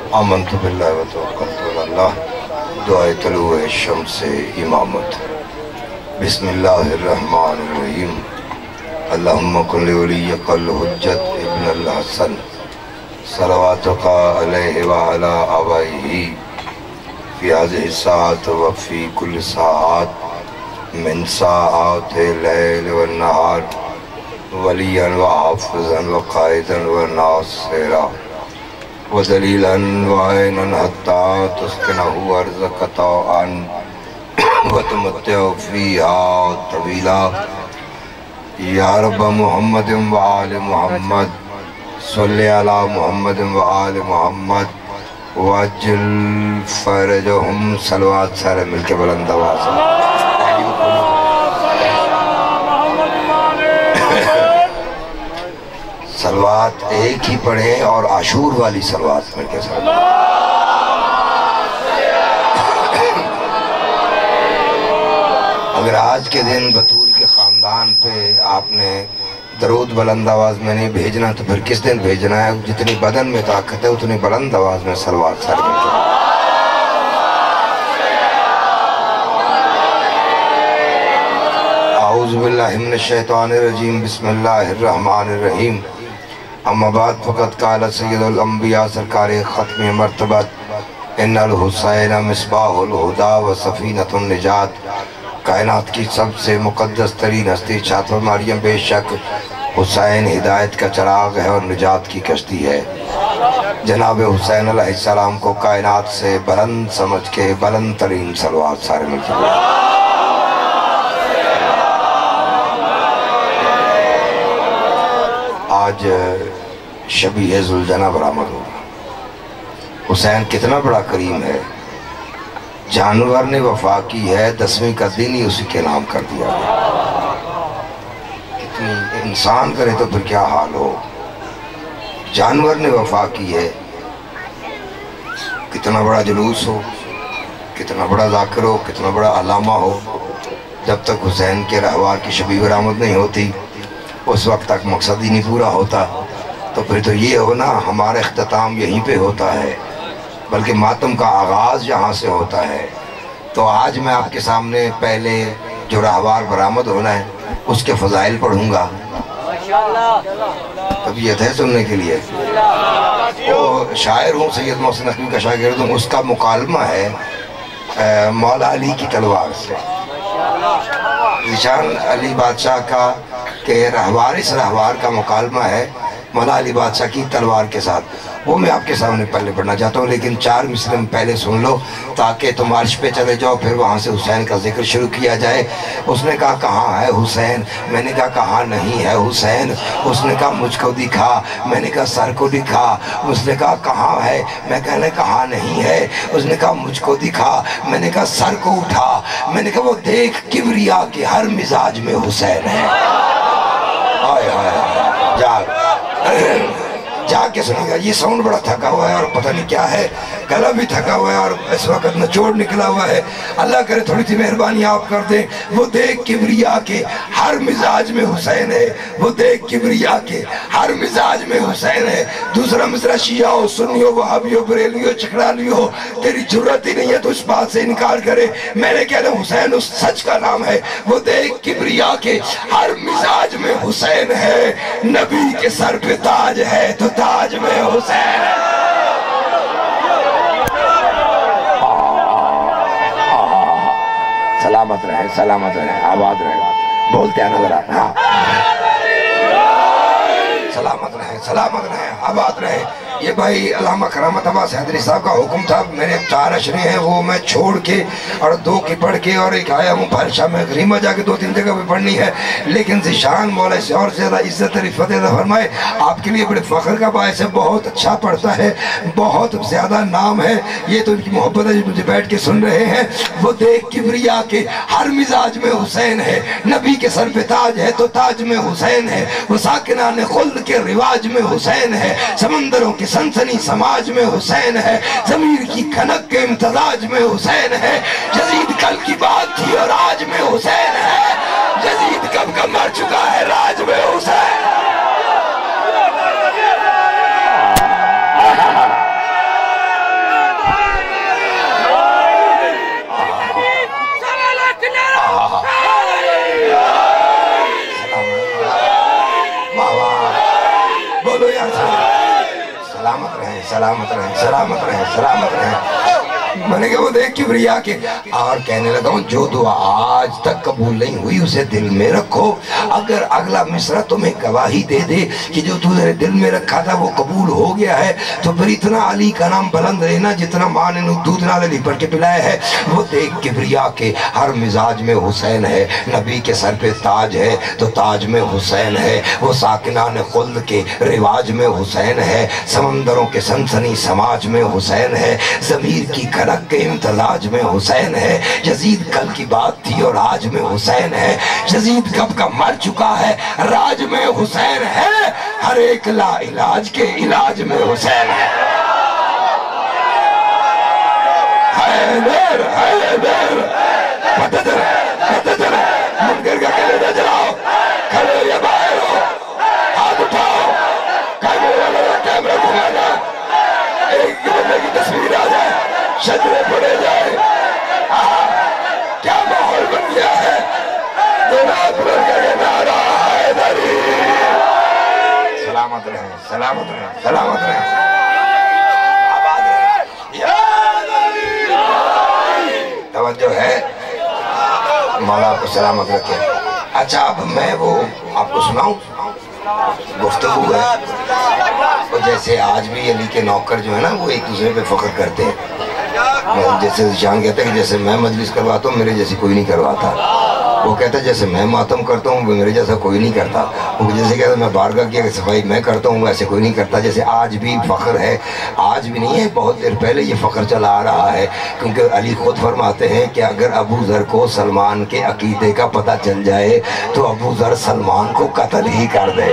आमन्तु बिल्लाहि व तवक्कलतु अलल्लाह। दुआए तलूए शम्स इमामत। बिस्मिल्लाहिर्रहमानिर्रहीम। अल्लाहुम्मा कुल्लि वलिय्यकल हुज्जत इब्न अल-हसन सलवातुका अलैहि व अला आबाइही फी हाज़िहि साअत व फी कुल्लि साअत मिन साअतिल लैल व नहार वलियन व हाफ़िज़न व क़ाइदन व नासिरा व दलीलन व ऐनन हत्ता तुस्किनहु अर्ज़क तौअन व तुमत्तिअ फ़ीहा तवीला। या रब्ब मुहम्मद व आल मुहम्मद सल्लि अला मुहम्मद व आल मुहम्मद वअज्जिल फ़रजहुम। सलवात सारे मिलके बुलंद आवाज़ से सलवात एक ही पढ़े और आशूर वाली सलवात मिलके साथ। अगर आज के दिन बतूल के ख़ानदान पे आपने दरूद बुलंद आवाज़ में नहीं भेजना तो फिर किस दिन भेजना है? जितनी बदन में ताकत है उतनी बुलंद आवाज़ में सलवात सारे मिलके। आऊज़ु बिल्लाहि मिनश शैतानिर रजीम। बिस्मिल्लाहिर्रहमानिर्रहीम। अम्मा बाद फ़क़त क़ाल सय्यदुल अंबिया सरकार ख़त्म मर्तबत इन्नल हुसैन मिस्बाहुल हुदा व सफ़ीनतुन निजात। कायनात की सबसे मुक़द्दस तरीन हस्ती छात्र मरियम बेशक हुसैन हिदायत का चराग है और निजात की कश्ती है। जनाब हुसैन अलैहिस्सलाम को कायनात से बुलंद समझ के बुलंद तरीन सलवात सारे मिलके। आज शबीह ज़ुलजना बरामद होगा। हुसैन कितना बड़ा करीम है। जानवर ने वफा की है, 10वीं का दिन ही उसी के नाम कर दिया गया। इतनी इंसान करे तो फिर क्या हाल हो। जानवर ने वफा की है। कितना बड़ा जुलूस हो, कितना बड़ा ज़ाकिर हो, कितना बड़ा अलामा हो, जब तक हुसैन के रहवार की शबीह बरामद नहीं होती उस वक्त तक मकसद ही नहीं पूरा होता। तो फिर तो ये हो ना, हमारा इख्तिताम यहीं पे होता है, बल्कि मातम का आगाज़ यहाँ से होता है। तो आज मैं आपके सामने पहले जो रहवार बरामद होना है उसके फ़ज़ाइल पढ़ूँगा। तबीयत है सुनने के लिए। वो शायर हूँ, सैयद मोहसिन नकवी का शागिर्द हूँ। उसका मुकालमा है मौला अली की तलवार से। ज़िशान अली बादशाह का के रहवार, इस रहवार का मुकालमा है मौला अली बादशाह की तलवार के साथ। वो मैं आपके सामने पहले पढ़ना चाहता हूँ, लेकिन 4 मिसरे में पहले सुन लो ताकि तुम अर्श पे चले जाओ, फिर वहाँ से हुसैन का जिक्र शुरू किया जाए। उसने कहा कहाँ है हुसैन? मैंने कहा कहाँ नहीं है हुसैन। उसने कहा मुझको दिखा। मैंने कहा सर को दिखा। उसने कहा कहाँ है? मैं कहने कहाँ नहीं है। उसने कहा मुझको दिखा। मैंने कहा सर को उठा। मैंने कहा वो देख किबरिया के हर मिजाज में हुसैन है। आय हाय जाके सुनेगा। ये साउंड बड़ा थका हुआ है और पता नहीं क्या है, गला भी थका हुआ है और इस वक्त निचोड़ निकला हुआ है। अल्लाह करे थोड़ी सी मेहरबानी आप कर दें। वो देख किबरिया के हर मिजाज में हुसैन है। वो देख किबरिया के हर मिजाज में हुसैन है। दूसरा मिसरा शिया हो, सुन्नी हो, वहाबी हो, बरेली हो, चकराली हो, तेरी जरूरत ही नहीं है तो इस बात से इनकार करे। मैंने कहना हुसैन उस सच का नाम है। वो देख किबरिया के हर मिजाज में हुसैन है। नबी के सर पे ताज है तो ताज में हुसैन है। सलामत रहे, सलामत रहे, आबाद रहे। बोलते हैं नजर आप। हाँ, सलामत रहे, सलामत रहे, आबाद रहे। ये भाई अल्लामा करामत अब्बास हैदरी साहब का हुक्म था। मेरे 4 अशरे हैं वो मैं छोड़ के और 2 की पढ़ के और एक आया हूँ फारशा में गरीमा जाके 2-3 जगह पे पढ़नी है। लेकिन ज़िशान मौला से और ज़्यादा इज्जत रिफ़त फरमाए। आपके लिए बड़े फ़ख्र का बायस है। बहुत अच्छा पढ़ता है, बहुत ज़्यादा नाम है। ये तो इनकी मोहब्बत है जो मुझे बैठ के सुन रहे हैं। वो देख किबरिया के हर मिजाज में हुसैन है। नबी के सर पे ताज है तो ताज में हुसैन है। वो साकिना ने खुल्द के रिवाज में हुसैन है। समंदरों की सनसनी समाज में हुसैन है। ज़मीर की खनक के इम्तजाज में हुसैन है। यजीद कल की बात थी और आज में हुसैन है। यजीद कब का मर चुका है, राज में हुसैन है। सलामत रहें, सलामत रहें, सलामत रहें, सलामत रहें। मैंने कहा वो देख किबरिया के और कहने लगा हूँ जो दुआ आज तक कबूल नहीं हुई उसे दिल में रखो। अगर अगला मिसरा तुम्हें गवाही दे दे कि जो तूने दिल में रखा था वो कबूल हो गया है, तो फिर इतना अली का नाम बुलंद लेना जितना माँ ने दूध नाले लिपट के पिलाया है। वो देख किबरिया के हर मिजाज में हुसैन है, नबी के सर पे ताज है तो ताज में हुसैन है, वो साकिनान खुल्द के रिवाज में हुसैन है, समंदरों के सनसनी समाज में हुसैन है, ज़मीर की खड़क के इम्तजाज में हुसैन है। यजीद कल की बात थी और आज में हुसैन है, यजीद कब का मर चुका है राज में हुसैन है, हर एक ला इलाज के इलाज में हुसैन है। हैदर हैदर पतदर पतदर मुनकर का कलेजा जलाओ, खड़े या बाहर हो, हाथ उठाओ, कैमरा घुमाना, एक बंदे की तस्वीर आ जाए, शजरे पड़े जाए। क्या माहौल बन गया है, नारा हैदरी। सलामत रहें, सलामत रहें, सलामत रहें, आबाद रहें। तवज्जो है, मौला आपको सलामत रखे। अच्छा अब मैं वो आपको सुनाऊं, गुफ्तगू है। और जैसे आज भी अली के नौकर जो है ना वो एक दूसरे पे फख्र करते हैं। जैसे शान कहता है कि जैसे मैं मजलिस करवाता हूँ मेरे जैसी कोई नहीं करवाता, वो कहता है जैसे मैं मातम करता हूँ मेरे जैसा कोई नहीं करता, वो जैसे कहता है मैं बारगाह की सफाई मैं करता हूँ वैसे कोई नहीं करता। जैसे आज भी फ़ख्र है, आज भी नहीं है, बहुत देर पहले ये फ़ख्र चला आ रहा है, क्योंकि अली खुद फरमाते हैं कि अगर अबू ज़र को सलमान के अकीदे का पता चल जाए तो अबू ज़र सलमान को कत्ल ही कर दे।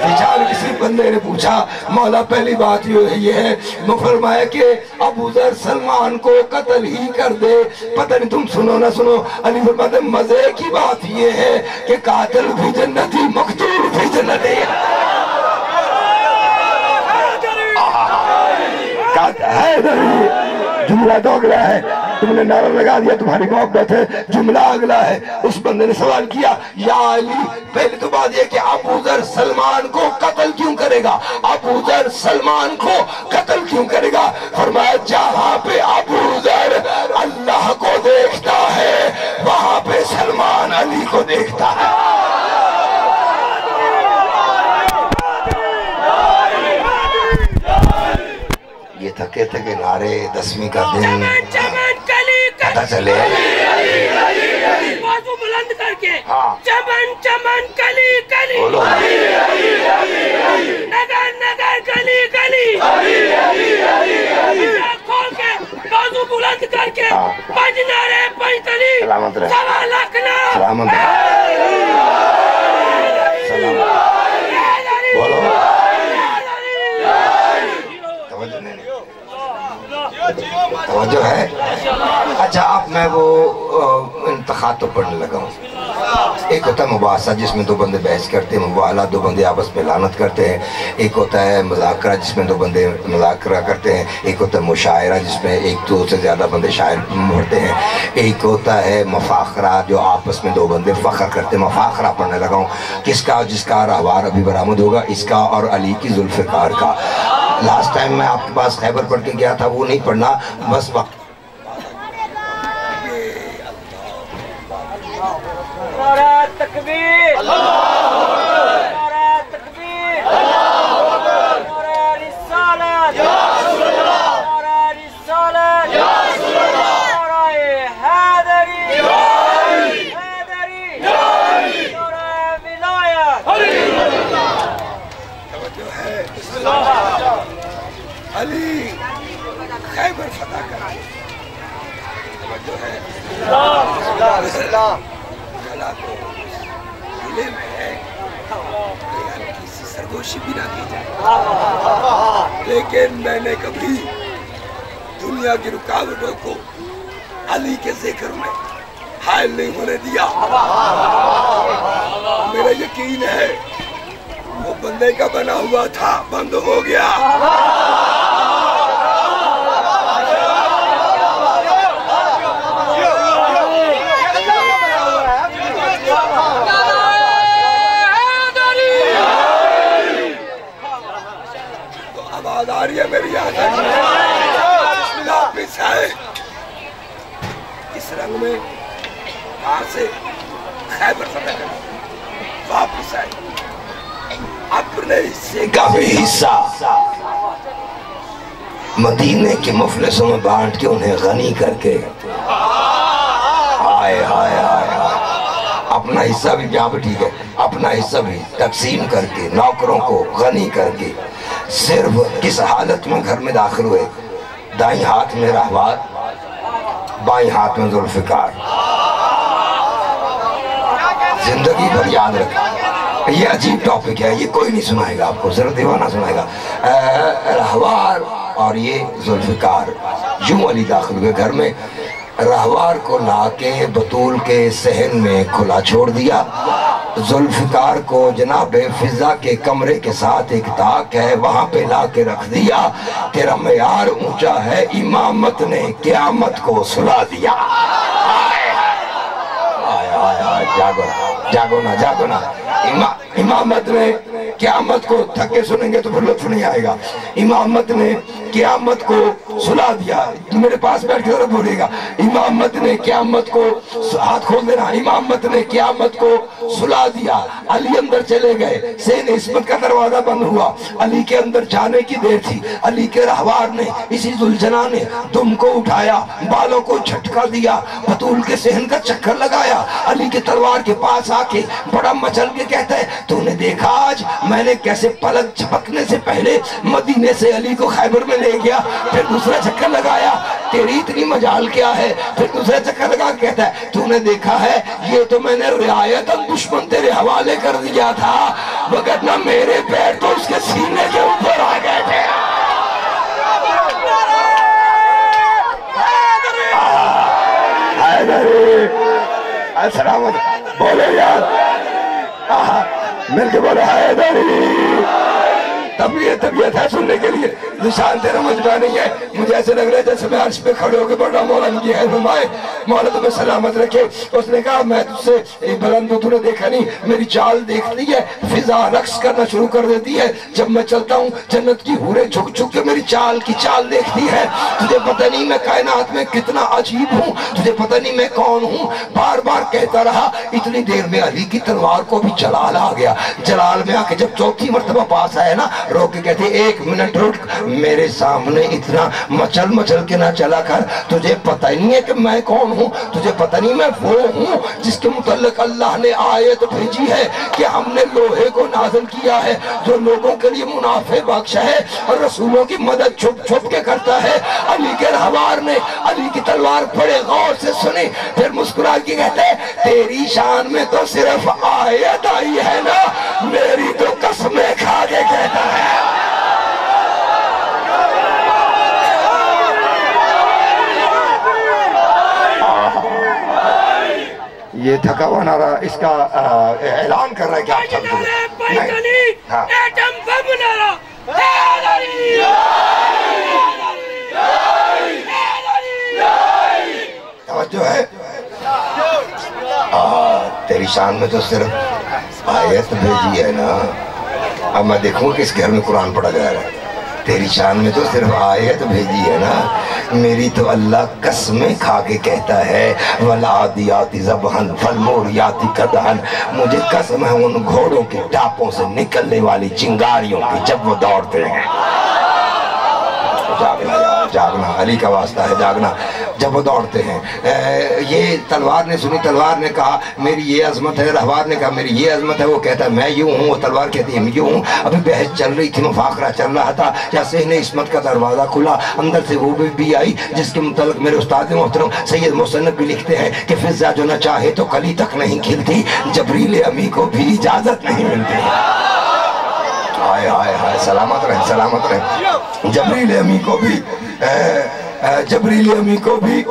बेचारे किसी बंदे ने पूछा मौला पहली बात ये है, मैं फरमाया कि अबू ज़र सलमान को कत्ल ही कर दे। पता नहीं तुम सुनो ना सुनो, अली फरमाते मजे की बात ये है कि कातिल भी जन्नती मकतूल भी जन्नती। जुमला तो अगला है, तुमने नारा लगा दिया तुम्हारी मोहब्बत है, जुमला अगला है। उस बंदे ने सवाल किया या अली, पहले तो बात यह कि अबू ज़र सलमान को कत्ल क्यों करेगा, अबू ज़र सलमान को कत्ल क्यों करेगा? फरमाया जहां पे अबू ज़र अल्लाह को देखता है वहां पे सलमान अली को देखता है। ये थके थके नारे 10वीं का दिन पता चले बाजू बुलंद करके चमन चमन कली कली, नगर नगर गली गली, खोल के बाजू बुलंद करके पंजनारे पैंतली, सवा लाख नाम बोलो। जो है अच्छा अब मैं वो इंतखाब तो पढ़ने लगा हूँ। एक होता है मुबासा जिसमें दो बंदे बहस करते हैं, मुबाला दो बंदे आपस में लानत करते हैं। एक होता है मज़ाकरा जिसमें दो बंदे मज़ाकरा करते हैं। एक होता है मुशायरा जिसमें एक दो से ज़्यादा बंदे शायर पढ़ते हैं। एक होता है मफाखरा जो आपस में दो बंदे फ़ख्र करते हैं। मफाखरा पढ़ने लगा हूँ किसका, जिसका रहवार अभी बरामद होगा, इसका और अली की जुल्फ़िकार का। लास्ट टाइम मैं आपके पास खैबर पढ़ के गया था, वो नहीं पढ़ना बस वक्त। तकबीर, तकबीर, रिसालत, रिसालत, हैदरी, हैदरी, विलायत। अली खैबर फतह कराए। जिले में है किसी सरगोशी भी ना की जाए, लेकिन मैंने कभी दुनिया की रुकावटों को अली के जिक्र में हायल नहीं होने दिया। मेरा यकीन है वो बंदे का बना हुआ था, बंद हो गया। खैबर फतह कर वापस आए, अपने हिस्से का भी हिस्सा मदीने के मुफलिसों में बांट के उन्हें गनी करके, हाय हाय हाय हाय, अपना हिस्सा भी यहाँ पे ठीक है, अपना हिस्सा भी तकसीम करके, नौकरों को गनी करके, सिर्फ किस हालत में घर में दाखिल हुए, दाईं हाथ में रहवार, बाईं हाथ में जुल्फिकार। जिंदगी भर याद रखा, ये अजीब टॉपिक है, ये कोई नहीं सुनाएगा आपको, सिर्फ दीवाना सुनाएगा। रहवार और ये जुल्फिकार, यूं अली दाखिल हुए घर में, रहवार को लाके बतूल के सहन में खुला छोड़ दिया, जुल्फिकार को जनाब फिजा के कमरे के साथ एक ताक है वहां पे ला के रख दिया। तेरा मयार ऊंचा है, इमामत ने क़यामत को सुला दिया। जागो जागो ना, जागो ना। इमामत ने क़यामत को, थके सुनेंगे तो फिर लुत्फ नहीं आएगा। इमामत ने क़यामत को सुला दिया। मेरे पास बैठ के बोलेगा, इमामत ने क़यामत को, हाथ खोल देना, इमामत ने क़यामत को सुला दिया। अली अंदर चले गए, सेन इस्मत का दरवाजा बंद हुआ, अली के अंदर जाने की देर थी। अली के रहवार ने, इसी जुल्झना ने दुम को उठाया, बालों को झटका दिया, बतूल के सहन का चक्कर लगाया, अली के तलवार के पास आके बड़ा मचल के कहता है, तूने देखा आज मैंने कैसे पलक झपकने से पहले मदीने से अली को खैबर में ले गया, फिर दूसरा चक्कर लगाया, तेरी इतनी मजाल क्या है। फिर दूसरा चक्कर लगा के कहता है, तूने देखा है ये तो मैंने रियायतन दुश्मन तेरे हवाले कर दिया था, वरना मेरे पैर तो उसके सीने के ऊपर आ गए थे। सलामत बोले यार, मिलके बोले हैदरी। तबीयत है सुनने के लिए, निशान तेरा मजबा नहीं है। मुझे ऐसे लग रहा है जैसे मैं अर्श पे खड़े होकर बढ़ रहा, मौला मुझे है फरमाए, मौला तुम्हें सलामत रखे। उसने कहा, मैं तुझसे बुलंद, तूने देखा नहीं, मेरी चाल देखती है, फिजा रक्स करना शुरू कर देती है। जब मैं चलता हूँ जन्नत की हूरें झुक झुक के मेरी चाल की चाल देखती है। तुझे पता नहीं मैं कायनात में कितना अजीब हूँ, तुझे पता नहीं मैं कौन हूँ। बार बार कहता रहा, इतनी देर में अली की तलवार को भी जलाल आ गया। जलाल में आके जब चौथी मर्तबा पास आया ना, रोक के कहते, एक मिनट रुक, मेरे सामने इतना मचल मचल के ना चला कर, तुझे पता ही नहीं है कि मैं कौन हूँ, तुझे पता नहीं मैं वो हूँ जिसके मुतल्लिक अल्लाह ने आयत भेजी है कि हमने लोहे को नाज़िल किया है जो लोगों के लिए मुनाफे बख्श है और रसूलों की मदद छुप छुप के करता है। अली के रहवार ने अली की तलवार बड़े गौर से सुनी, फिर मुस्कुरा के कहते, तेरी शान में तो सिर्फ आयत आई है ना, मेरी तो कसमें खा के कहता है। ये थका हुआ नारा इसका ऐलान कर रहा है कि आप सब तवज्जो है। तेरी शान में तो सिर्फ आयत भेजी है ना। अब मैं देखूंगा किस घर में कुरान पढ़ा जा रहा है। तेरी शान में तो सिर्फ आयत भेजी है ना, मेरी तो अल्लाह कसमें खा के कहता है, वलादियाती ज़बहन फलमोरियाती कदहन, मुझे कसम है उन घोड़ों के टापों से निकलने वाली चिंगारियों की जब वो दौड़ते हैं। जागना यार, जागना, अली का वास्ता है जागना, जब वो दौड़ते हैं। ये तलवार ने सुनी, तलवार ने कहा मेरी ये अजमत है, रहवार ने कहा मेरी ये अजमत है, वो कहता है मैं यूं हूँ, वो तलवार कहती है मैं यूं हूँ। अभी बहस चल रही थी, मुफाकरा चल रहा था, या सहने इस्मत का दरवाजा खुला, अंदर से वो भी आई जिसके मुतल्लिक मेरे उस्ताद मोहतरम सैयद मुसन्नफ भी लिखते हैं कि फिजा जो न चाहे तो कली तक नहीं खिलती, जबरील अमी को भी इजाजत नहीं मिलती। हाय हाय हाय, सलामत रहे, सलामत रहे। जबरील अमी को भी जबरील अमी को भी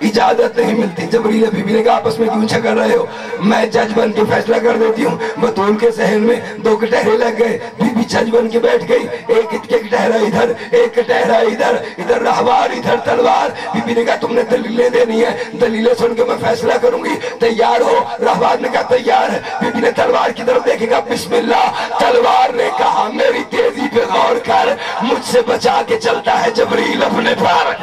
इजाजत नहीं मिलती। जबरील बीबी ने कहा आपस में क्यों झगड़ रहे हो, मैं जज बन के फैसला कर देती हूँ। बतूल के सहन में दो कटहरे लग गए, बीबी जज बन के बैठ गई, एक कटहरा इधर, एक कटहरा इधर, इधर रहवार इधर तलवार। बीबी ने कहा तुमने दलीलें देनी है, दलीलें सुन के मैं फैसला करूंगी, तैयार हो। रहवार ने कहा तैयार है। बीबी ने तलवार की तरफ देखेगा, बिस्मिल्लाह। तलवार ने कहा मेरी तेजी पे गौर कर, मुझसे बचा के चलता है जबरील अपने पर।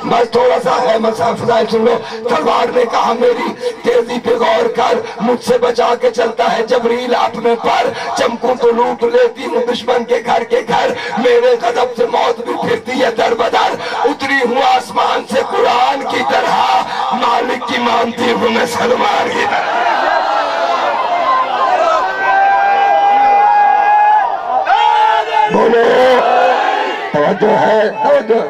बस थोड़ा सा है मसला फजाइल सुन लो। तलवार ने कहा मेरी तेजी पे गौर कर, मुझसे बचा के चलता है जबरील अपने पर, चमकूं तो लूट लेती हूँ दुश्मन के घर, मेरे गजब से मौत भी फिरती है दर बदर, उतरी हूँ आसमान से कुरान की तरह, मालिक की मानती हूँ मैं सलमान की तरह। बोलो तवज्जो है, तवज्जो।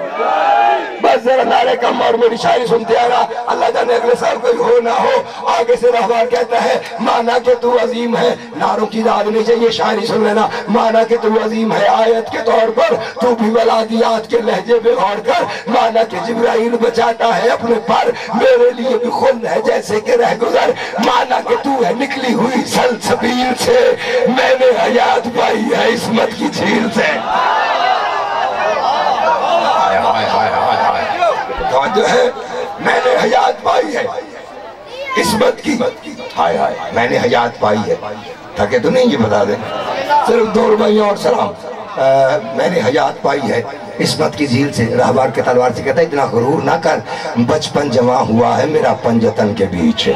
बस जरा नारे कम और मेरी शायरी सुनते आना, अल्लाह जाने अगले साल कोई हो ना हो। आगे से रहवार कहता है माना कि तू अजीम है, नारों की दाद नहीं चाहिए, शायरी सुन लेना। माना कि तू अजीम है आयत के तौर पर, तू भी वलादियात के लहजे पे गौर कर, माना कि जिब्राइल बचाता है अपने पर, मेरे लिए भी खुद है जैसे कि रह गुजर, माना कि तू है निकली हुई सलसबील से, मैंने हयात पाई है इस्मत की झील से। जो है मैंने हयात पाई है इस्मत की, हाय हाय मैंने हयात पाई है, थके तो नहीं ये बता दे, सिर्फ 2 रुपये और सलाम। मैंने हयात पाई है इस्मत की झील से। रहवार के तलवार से कहता है इतना गुरूर ना कर, बचपन जमा हुआ है मेरा पंजतन के बीच।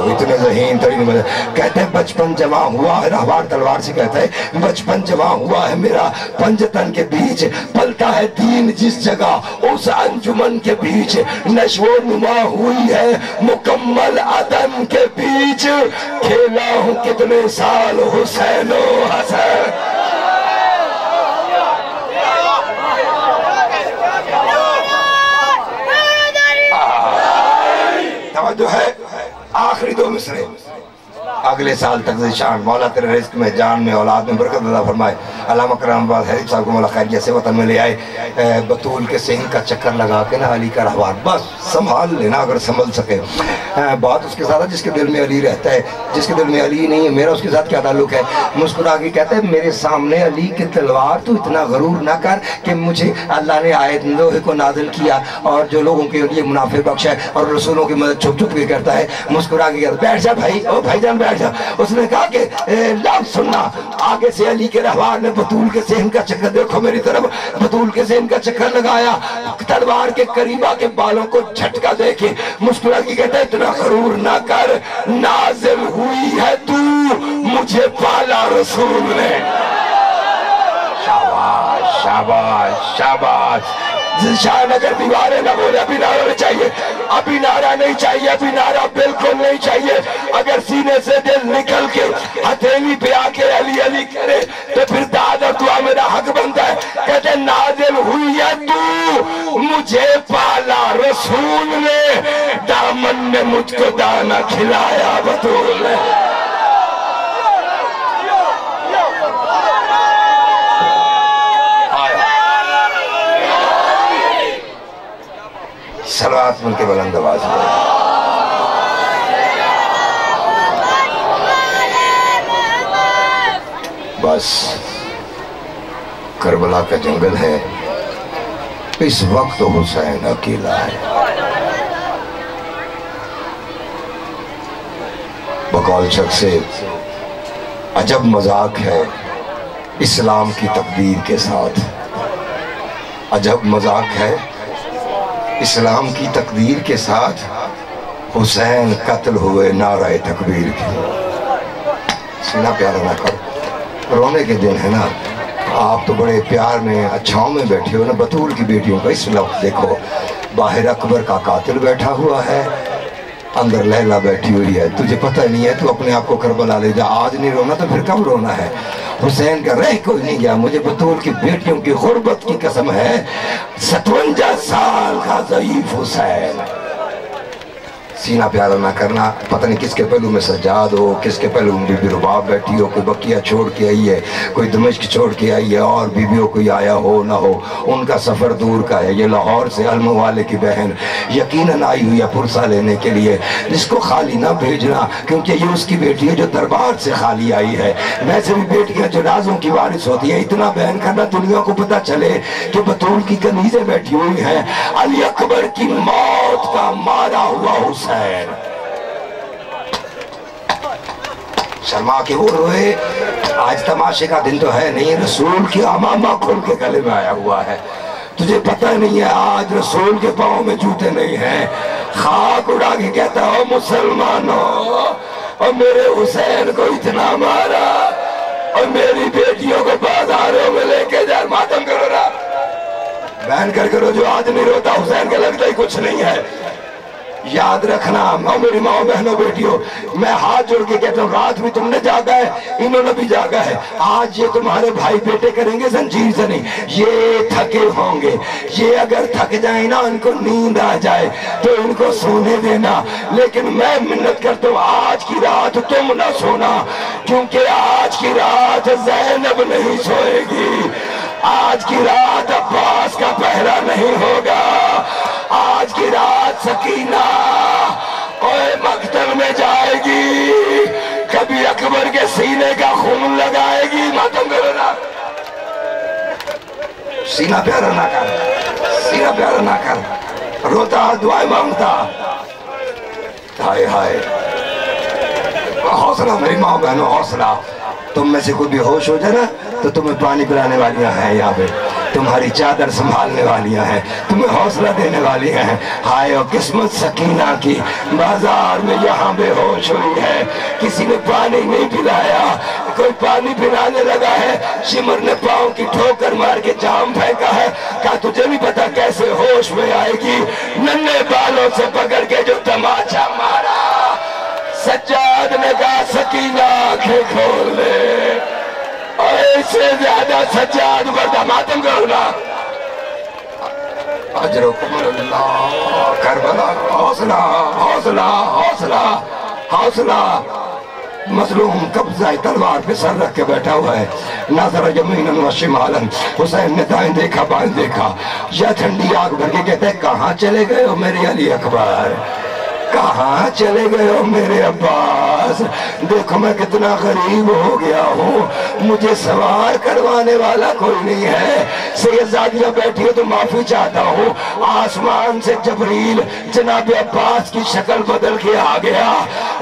इतने ज़हीन तरीन में कहते हैं बचपन जमा हुआ है, रहवार तलवार से कहता है बचपन जमा हुआ है मेरा पंजतन के बीच, पलता है दीन जिस जगह उस अंजुमन के बीच, नशो नुमा हुई है मुकम्मल अदम के बीच, खेला हूँ कितने साल हुसैनो हसन। जो है आखिरी 2 मिसरे, अगले साल तक शान मौला तेरे रिस्क में जान में औलाद में बरकत अता फरमाए। अल्लामा करम हैरिफ साहब को मौला खैरियत से वतन में ले आए, बतूल के सिंह का चक्कर लगा के ना अली का रहवार बस संभाल लेना अगर संभल सके। बात उसके साथ है जिसके दिल में अली रहता है, जिसके दिल में अली नहीं है मेरा उसके साथ क्या ताल्लुक है। मुस्कुरा के कहते हैं मेरे सामने अली की तलवार, तू इतना गरूर ना कर कि मुझे अल्लाह ने आयत लोहे को नाजिल किया और जो लोगों के लिए मुनाफे बख्श है और रसूलों की मदद छुप छुप के करता है। मुस्कुरा के कहता बैठ जा भाई, ओ भाईजान बैठ जा। उसने कहा कि लाभ सुनना, आगे से अली के रहवार ने बतूल के सेहन का चक्कर, देखो मेरी तरफ, बतूल के सेहन का चक्कर लगाया, तलवार के करीबा के बालों को झटका देके मुस्कुरा के कहता है इतना गरूर ना कर, नाज़िल हुई है तू मुझे पाला रसूल ने। शाबाश शाबाश शाबाश। शान अगर दीवारें ना बोले अभी नारा नहीं चाहिए, अभी नारा नहीं चाहिए, अभी नारा बिल्कुल नहीं चाहिए। अगर सीने से दिल निकल के हथेली पे आके अली अली करे तो फिर दादा दुआ मेरा हक बनता है। कहते नाज़िल हुई है तू मुझे पाला रसूल ने, दामन में मुझको दाना खिलाया बतूल ने। सलवात मिलके बुलंद आवाज में। बस करबला का जंगल है, इस वक्त हुसैन अकेला है। बकौल शख्स से अजब मजाक है इस्लाम की तकदीर के साथ, अजब मजाक है इस्लाम की तकदीर के साथ, हुसैन कत्ल हुए नाराए तकबीर के। सीना प्यारा ना करो, रोने के दिन है ना, आप तो बड़े प्यार में अच्छाओं में बैठे हो ना बतूल की बेटियों का। इस वक्त देखो बाहर अकबर का कातिल बैठा हुआ है, अंदर लैला बैठी हुई है, तुझे पता नहीं है, तू अपने आप को करबला ले जा। आज नहीं रोना तो फिर कब रोना है। हुसैन का रह कोई नहीं गया, मुझे बतूल की बेटियों की गुर्बत की कसम है, 57 साल का ज़ईफ हुसैन। सीना प्यारा ना करना, पता नहीं किसके पहलू में सज्जाद हो, किसके पहलू में बीबी रुबाब बैठी हो, कोई बकिया छोड़ के आई है, कोई दमिश्क छोड़ के आई है, और बीबियों कोई आया हो ना हो, उनका सफ़र दूर का है। ये लाहौर से अलम वाले की बहन यकीनन आई हुई है पुरसा लेने के लिए, जिसको खाली ना भेजना, क्योंकि ये उसकी बेटी है जो दरबार से खाली आई है। वैसे भी बेटियां जनाजों की वारिस होती है, इतना बयान करना दुनिया को पता चले कि बतूल की कनीज़ें बैठी हुई हैं। अली अकबर की मौत का मारा हुआ हुसैन शर्मा के वो रोए। आज तमाशे का दिन तो है नहीं, रसूल की अमामा खुल के गले में आया हुआ है। तुझे पता नहीं है आज रसूल के पाँव में जूते नहीं हैं। खाक उड़ा के कहता हो मुसलमानों, और मेरे हुसैन को इतना मारा और मेरी बेटियों को बाजारों में लेके जा। मातम करो ना, बहन कर करो, जो आज नहीं रोता हुसैन का लगता ही कुछ नहीं है। याद रखना मेरी माँ बहनों बेटियों, मैं हाथ जोड़ के कहता हूँ, रात भी तुमने जागा है, इन्होंने भी जागा है। आज ये तुम्हारे भाई बेटे करेंगे जंजीर से नहीं, ये थके होंगे। ये अगर थक जाए ना, इनको नींद आ जाए तो इनको सोने देना। लेकिन मैं मिन्नत करता हूँ, आज की रात तुम ना सोना, क्योंकि आज की रात ज़ैनब नहीं सोएगी। आज की रात अब्बास का पहरा नहीं होगा। आज की रात सकीना ओए मक्तल में जाएगी, कभी अकबर के सीने का खून लगाएगी। मातम करो ना, सीना प्यारा ना कर, सीना प्यारा ना कर। रोता दुआएं मांगता, हाय हाय। हौसला मेरी माँ बहनों, हौसला। तुम में से कोई भी होश हो जाए ना तो तुम्हें पानी पिलाने वालियां हैं यहाँ पे, तुम्हारी चादर संभालने वालियां हैं, तुम्हें हौसला देने वाली हैं। हाय और किस्मत सकीना की, बाजार में यहाँ बेहोश हुई है, किसी ने पानी नहीं पिलाया। कोई पानी पिलाने लगा है, शिमर ने पाँव की ठोकर मार के जाम फेंका है। क्या तुझे नहीं पता कैसे होश में आएगी? नन्हे बालों से पकड़ के जो तमाचा मारा, सज्जाद ने कहा सकीना आंखें खोल ले, और इससे ज्यादा सज्जाद बर्दा। मातम करो ना, अजरुकुमुल्लाह करबला। हौसला हौसला हौसला हौसला। मजलूम कब्जा तलवार पे सर रख के बैठा हुआ है। नजर यमीनन व शिमालन, हुसैन ने दाएं देखा बाएं देखा, या ठंडी आग भर के कहते हैं, कहाँ चले गए हो मेरे अली अकबर, कहाँ चले गए हो मेरे अब्बास? देखो मैं कितना गरीब हो गया हूँ, मुझे सवार करवाने वाला कोई नहीं है। सैयदादियाँ बैठी हो तो माफी चाहता हूँ। आसमान से जबरील जनाब अब्बास की शक्ल बदल के आ गया,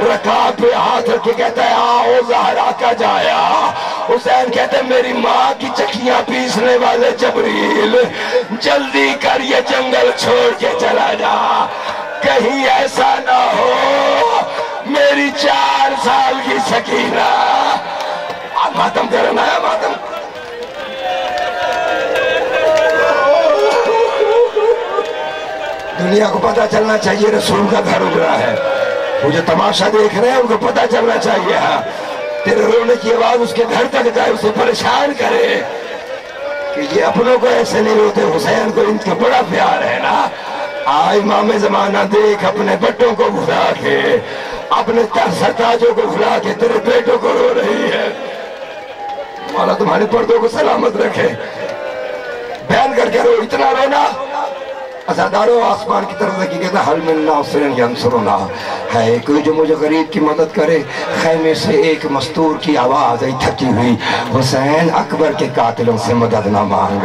रकाब पे हाथ रख के कहता है, आओ ज़हरा का जाया। हुसैन कहते मेरी माँ की चखियाँ पीसने वाले जबरील, जल्दी कर ये जंगल छोड़ के चला जा, कहीं ऐसा ना हो मेरी 4 साल की सकीना। मातम करना है, मातम। दुनिया को पता चलना चाहिए रसूल का घर उजड़ा है। वो जो तमाशा देख रहे हैं उनको पता चलना चाहिए। हाँ, तेरे रोने की आवाज उसके घर तक जाए, उसे परेशान करे कि ये अपनों को ऐसे नहीं रोते, हुसैन को इनका बड़ा प्यार है ना। आई इमाम ज़माना देख अपने बट्टों को भुला के, अपने सरताजों को भुला के तेरे बेटों को रो रही है। मौला तुम्हारे पर्दों को सलामत रखे। बयान करके रो, इतना रोना। अज़ादारों आसमान की तरफ देखिए, कहता हल मिन नासिरिन यंसुरुना, है कोई जो मुझे गरीब की मदद करे। खैमे से एक मस्तूर की आवाज आई थकी हुई, हुसैन अकबर के कातिलों से मदद ना मांग,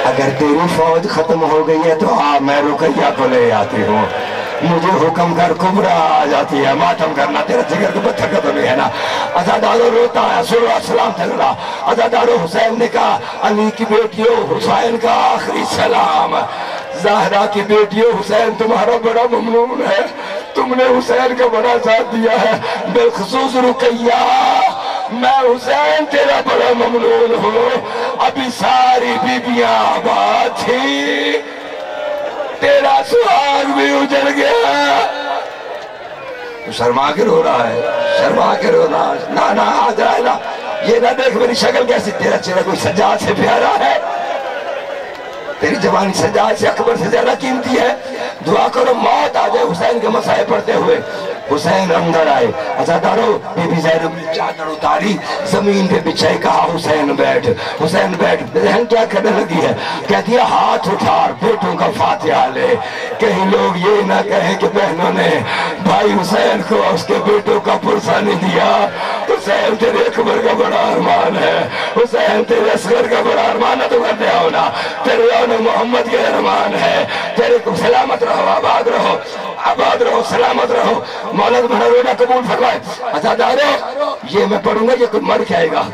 अगर तेरी फौज खत्म हो गई है तो आ, मैं रुकैया को ले आती हूँ, मुझे हुक्म कर, कुबरा आ जाती है। मातम करना तेरा जिगर के पत्थर का तो नहीं है ना। अज़ादारों रोता है, सलाम चल रहा। अज़ादारों हुसैन ने कहा, अली की बेटियों हुसैन का आखिरी सलाम। ज़हरा की बेटियों, हुसैन तुम्हारा बड़ा ममनून है, तुमने हुसैन का बड़ा साथ दिया है। बिलखुसूस रुकैया, मैं हुसैन तेरा बड़ा ममनून हूँ। अभी सारी बीबियां आबाद थी, तेरा सुहाग भी उजड़ गया। तो शर्मा के रो रहा है, शर्मा के रो रहा है। ना ना आ जाए ना, ये ना देख मेरी शक्ल कैसी, तेरा चेहरा कोई सज्जाद से प्यारा है, तेरी जवानी सज्जाद से अकबर से ज्यादा कीमती है। दुआ करो मौत आ जाए हुसैन के मसाए पढ़ते हुए। हुसैन अंदर आए। अज़ादारों बीबी ज़ैनब ने चादर उतारी, जमीन पे बिछाई, कहा हुसैन बैठ, हुसैन बैठ। बहन क्या करने लगी है, कहती है हाथ उठा बेटों का फातिहा ले, कहीं लोग ये ना कहें कि बहनों ने भाई हुसैन को उसके बेटों का पुरसा नहीं दिया। हुसैन तेरे अकबर का बड़ा अरमान है, हुसैन तेरे असगर का बड़ा अरमान है, तो करते आओ ना, तेरे मोहम्मद के अरमान है। तेरे को सलामत रहो, आबाद रहो। आबाद रहो, सलामत रहो, मौला तुम्हारा रोजा कबूल फरमाए। अज़ादारो ये मैं पढ़ूंगा, ये कोई मर जाएगा,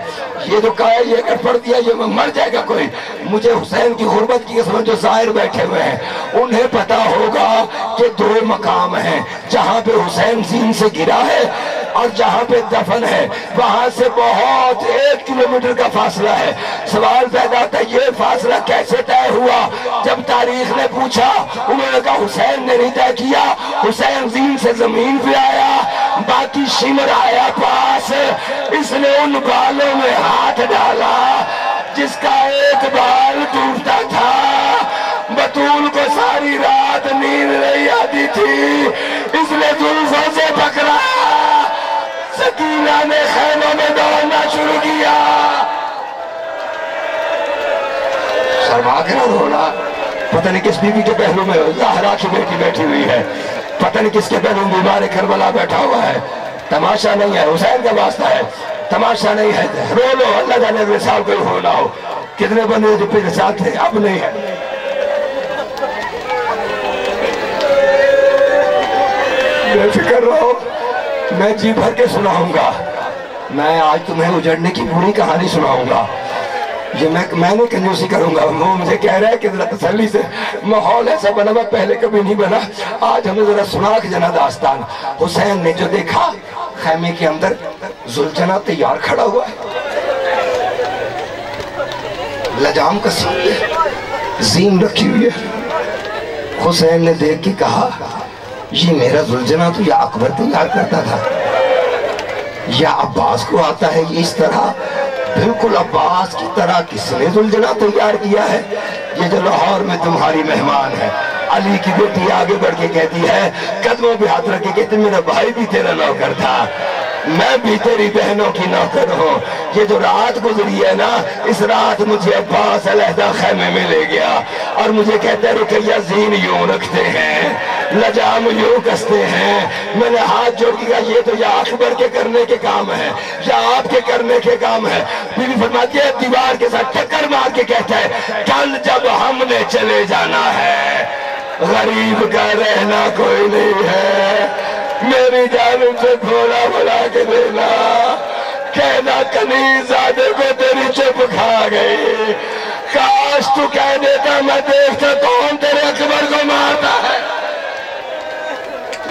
ये जो कहा ये अगर पढ़ दिया ये मर जाएगा कोई। मुझे हुसैन की गुर्बत की कसम, जो ज़ाहिर बैठे हुए हैं उन्हें पता होगा कि दो मकाम हैं, जहां पे हुसैन ज़ीन से गिरा है और जहां पे दफन है वहां से बहुत 1 किलोमीटर का फासला है। सवाल पैदा होता है ये फासला कैसे तय हुआ? जब तारीख ने पूछा उन्होंने कहा हुसैन ने नहीं तय किया, हुसैन ज़ीन से जमीन पे आया, बाकी शिमर आया पास, इसने उन बालों में हाथ डाला जिसका एक बाल टूटता था। बतूल को सारी रात नींद नहीं आती थी, इसने जुल्फों से पकड़ा, सकीना ने खैमों में दौड़ना शुरू किया। शर्मा के रोना, पता नहीं किस बीवी के पहलू में ज़हरा की बेटी बैठी हुई है, पता नहीं किसके पहलू में बीमार करबला बैठा हुआ है। तमाशा नहीं है, हुसैन का वास्ता है, तमाशा नहीं है। रो लो, अल्लाह जाने अगले साल कोई हो ना हो। कितने बंदे जो मेरे साथ थे अब नहीं है। बेफिक्र रहो, मैं जी भर के सुनाऊंगा। मैं आज तुम्हें उजड़ने की पूरी कहानी सुनाऊंगा। ये मैंने कंजूसी करूंगा। वो मुझे कह रहा है कि जरा तसल्ली से, माहौल ऐसा बना हुआ पहले कभी नहीं बना, आज हमें जरा सुना के जना दास्तान। हुसैन ने जो देखा, खैमे के अंदर जुलझना तैयार खड़ा हुआ है, लजाम का सामने ज़ीन रखी हुई है। हुसैन ने देख के कहा ये मेरा जुलझना तो या अकबर तैयार करता था या अब्बास को आता है इस तरह, बिल्कुल अब्बास की तरह किसने जुलझना तैयार किया है? ये जो लाहौर में तुम्हारी मेहमान है। अली की बेटी आगे बढ़ के कहती है, कदमों पे हाथ रख के कहती मेरा भाई भी तेरा नौकर था, मैं भी तेरी बहनों की नौकर हूँ। ये जो रात गुजरी है ना, इस रात मुझे अब्बास अलहदा खैमे में ले गया और मुझे कहते हैं रुकैया ज़ीन यूं रखते हैं, लजाम यूं कसते हैं। मैंने हाथ जोड़ दिया, ये तो या अकबर के करने के काम है या आपके करने के काम है। बीवी फरमाती है, दीवार के साथ टक्कर मार के कहता है कल जब हमने चले जाना है, गरीब का रहना कोई नहीं है, मेरी जान से घोड़ा बुला के देना, कहना कनीज़ादे को तेरी चुप खा गई, काश तू कह देता मैं देखता कौन तेरे अकबर को मारता है।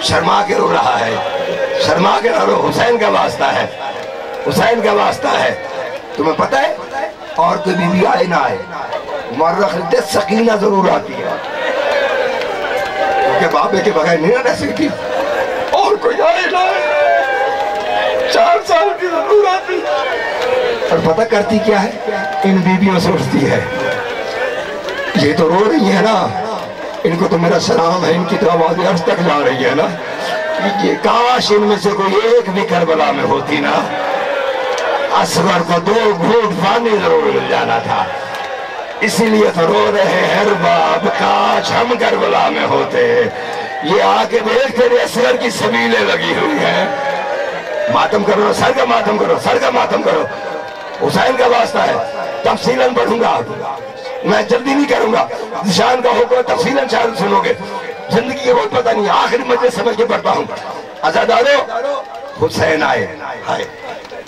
शर्मा के रो रहा है, शर्मा के रो, हुसैन का वास्ता है, हुसैन का वास्ता है। तुम्हें पता है और कोई बीवी आए ना आए, मर्रख सकीना जरूर आती है, क्योंकि बाबे के बगैर नहीं रह सकती। और कोई आए ना आए, 4 साल की जरूर आती। और पता करती क्या है? इन बीवियों से उठती है, ये तो रो रही है ना, इनको तो मेरा सलाम है, इनकी तो आवाज़ अर्ज तक जा रही है ना। ये काश इनमें से कोई एक भी करबला में होती ना, असगर को 2 घूंट पानी जरूर मिल जाना था। इसीलिए तो रो रहे हैं बाप, काश हम करबला में होते। ये आके देख तेरे असगर की सबीलें लगी हुई हैं। मातम करो, सर का मातम करो, सर का मातम करो। हुसैन का वास्ता है, तफसीलन पढ़ूंगा, मैं जल्दी नहीं करूंगा। निशान का हुक्म तफसीलन शायद सुनोगे, जिंदगी का बहुत पता नहीं, आखिरी मजलिस समझ के पढ़ता हूँ। आजादारो हुसैन आए, हाय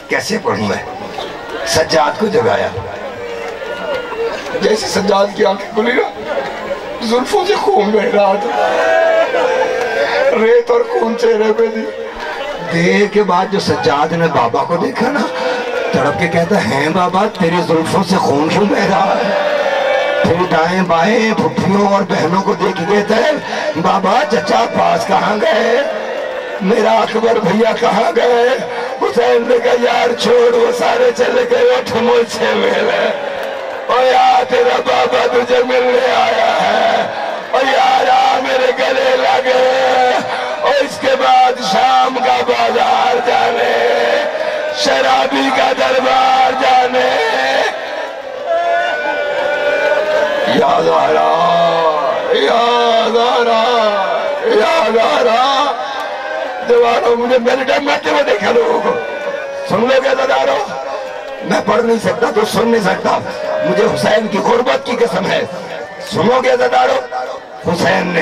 कैसे पढ़ूं मैं? सज्जाद को जगाया, जैसे सज्जाद की आंखें खुली ना, जुल्फों से खून बह रहा था, रेत और खून चेहरे पे थी। देर के बाद जो सज्जाद ने बाबा को देखा ना, तड़प के कहता है बाबा तेरी जुल्फों से खून क्यों बह रहा है? फिर दाएं बाएं फुफ्फियों और बहनों को देख के कहता है बाबा चचा पास कहाँ गए, मेरा अकबर भैया कहाँ गए? हुसैन ने कहा यार छोड़, वो सारे चले गए, उठ मुझसे मिले। और यार तेरा बाबा तुझे मिलने आया है, और यार मेरे गले लगे। और इसके बाद शाम का बाजार जाने, शराबी का दरबार जाने, याद आ रहा, याद आ रहा, याद आ रहा। दीवारों मुझे मेरे टाइम में क्यों देखा लोगों को? सुन लो क्या दादारो, मैं पढ़ नहीं सकता तो सुन नहीं सकता, मुझे हुसैन की गुर्बत की कसम है। सुनोगे दादारो, हुसैन ने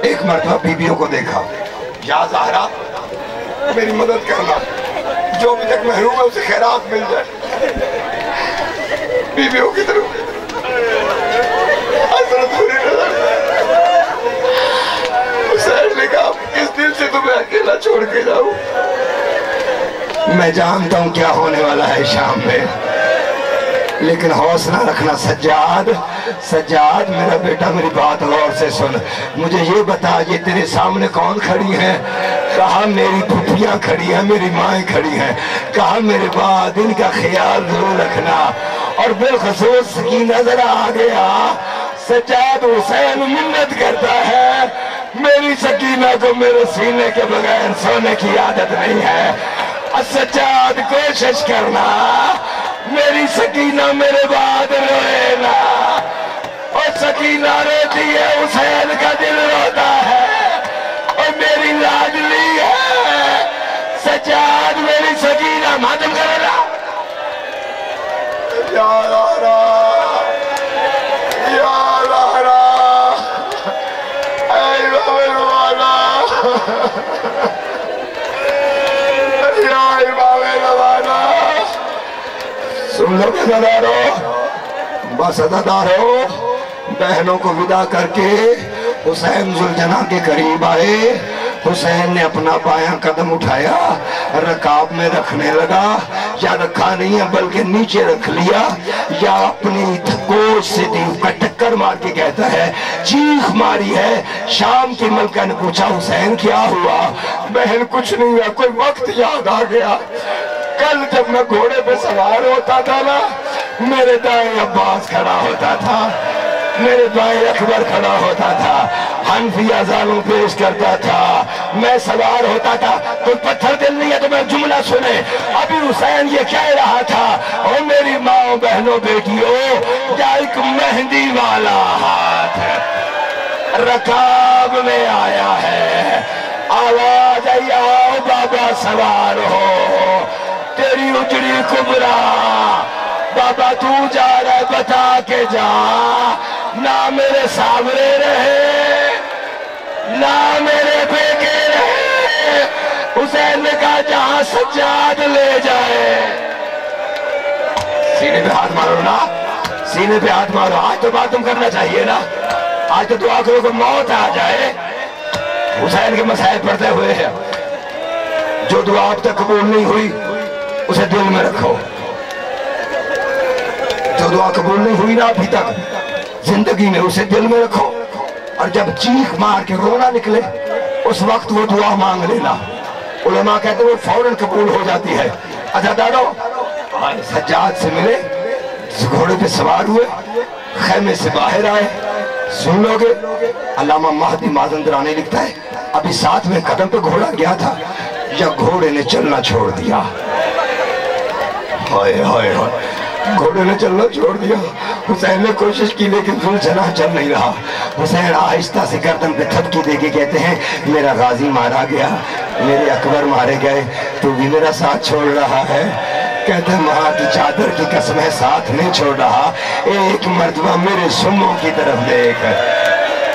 एक मरतबा बीबियों को देखा, या ज़हरा मेरी मदद करना, जो अभी तक महरूम है उसे खैरात मिल जाए। बीबियों की तरफ हुसैन ने कहा, किस दिल से तुम्हें अकेला छोड़ के जाऊं? मैं जानता हूं क्या होने वाला है शाम में, लेकिन हौसला रखना सज्जाद। सज्जाद मेरा बेटा, मेरी बात गौर से सुन, मुझे ये बता, ये तेरे सामने कौन खड़ी है? कहा मेरी फुफियां खड़ी हैं, मेरी माएँ खड़ी हैं। कहा मेरे बाद इनका ख्याल जरूर रखना। और बिलखसूस सकीना जरा आ गया। सज्जाद हुसैन मिन्नत करता है, मेरी सकीना को मेरे सीने के बगैर सोने की आदत नहीं है। सज्जाद कोशिश करना, मेरी सकीना मेरे बाद रोए ना। और सकीना रोती है, हुसैन का दिल रोता है। और मेरी लाडली है सज्जाद, मेरी सकीना। मातम करेगा या लारा, या लारा, ऐ बाबा, या बाबा। सुन लो बेदारो, बस अदादारो, बहनों को विदा करके हुसैन जुलजना के करीब आए। हुसैन ने अपना बायां कदम उठाया, रकाब में रखने लगा। या रखा नहीं है बल्कि नीचे रख लिया, या अपनी गोश से दीव का टक्कर मार के कहता है, चीख मारी है। शाम की मलका ने पूछा, हुसैन क्या हुआ? बहन कुछ नहीं हुआ, कोई वक्त याद आ गया। कल जब मैं घोड़े पे सवार होता था ना, मेरे दाएं अब्बास खड़ा होता था, मेरे बाएं अकबर खड़ा होता था, हनफी अज़ान पेश करता था, मैं सवार होता था। तो पत्थर दिल नहीं है तो मैं जुमला सुने। अभी हुसैन ये कह रहा था, ओ मेरी माँ बहनों बेटियों, क्या एक मेहंदी वाला हाथ रकाब में आया है, आवाज आई, आओ बाबा सवार हो, तेरी उजड़ी कुबरा। बाबा तू जा रहा है, बता के जा, ना मेरे सामने रहे ना मेरे बेके रहे। हुसैन ने कहा, जहां सज्जाद ले जाए। सीने पे हाथ मारो ना, सीने पे हाथ मारो। आज तो बात तुम करना चाहिए ना, आज तो दुआ करो कि मौत आ जाए। हुसैन के मसाइल पढ़ते हुए है, जो दुआ अब तक कबूल नहीं हुई उसे दिल में रखो। जो दुआ कबूल नहीं हुई ना अभी तक जिंदगी में, उसे दिल में रखो। और जब चीख मार के रोना निकले उस वक्त वो दुआ मांग लेना। उलमा कहते वो फौरन कबूल हो जाती है। अज़ादारो, सज्जाद से मिले, घोड़े पे सवार हुए, खैमे से बाहर आए। सुन लोगे, अल्लामा महदी माज़ंदरानी लिखता है, अभी साथ में कदम पे घोड़ा गया था या घोड़े ने चलना छोड़ दिया। हाय हाय हाय, घोड़े ने चलना छोड़ दिया। हुसैन ने कोशिश की लेकिन जुलझना चल नहीं रहा। हुसैन आहिस्ता से गर्दन पे थपकी देके कहते हैं, मेरा गाजी मारा गया, मेरे अकबर मारे गए, तू भी मेरा साथ छोड़ रहा है? कहते हैं, माँ की चादर की कसम है, साथ नहीं छोड़ रहा। एक मर्तबा मेरे सुन्नों की तरफ देख,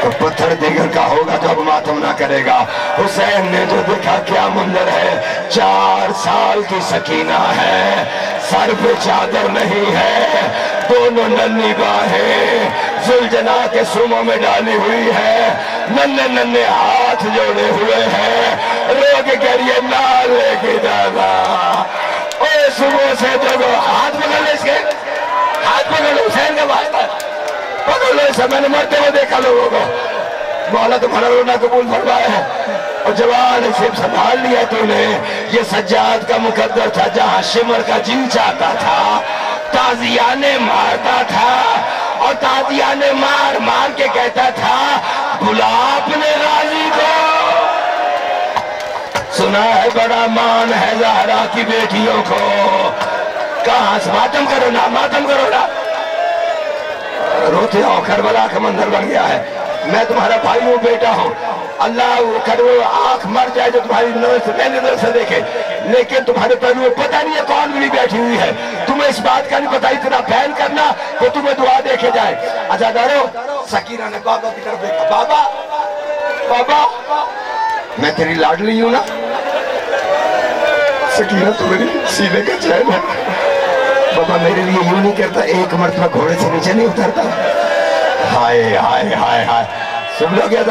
तो पत्थर देगर का होगा तो अब मातम ना करेगा। हुसैन ने जो देखा क्या मंजर है, 4 साल की सकीना है, सर पे चादर नहीं है, दोनों नन्ही बाहें जुलझना के सुमों में डाली हुई है, नन्हे नन्हे हाथ जोड़े हुए हैं, रो के कह रही है, ना लेके जाना। ओए सुबह से जो हाथ पकड़ ले, इसके हाथ पकड़ लो, हुसैन का वास्ता पकड़ लो इसे। मैंने मरते हुए देखा लोगों को। मौला तुम्हारा रोना कबूल फरमाया है और जवान से संभाल लिया तूने। ये सज्जाद का मुकद्दर था, जहां शिमर का जी चाहता था, ताजियाने मारता था, और ताजियाने मार मार के कहता था, बुला अपने गाजी को। सुना है बड़ा मान है ज़हरा की बेटियों को। कहां से मातम करो ना, मातम करो ना, रोते हो। करबला का मंदिर बन गया है। मैं तुम्हारा भाई हूँ, बेटा हूँ। अल्लाह करे आंख मर जाए जो तुम्हारी नजर से देखे, लेकिन तुम्हारे पहलू में पता नहीं है कौन भी बैठी हुई है। तुम्हें इस बात का नहीं पता, इतना फैल करना तो तुम्हें दुआ देखे जाए। अज़ादारो, सकीना ने बाबा की तरफ देखा। बाबा बाबा मैं तेरी लाडली हूं ना, सकीना तो मेरी सीने का चैन है। बाबा मेरे लिए यूं नहीं करता, एक मरतबा घोड़े से नीचे नहीं उतरता। हाय हाय हाय हाय, सुन लो क्या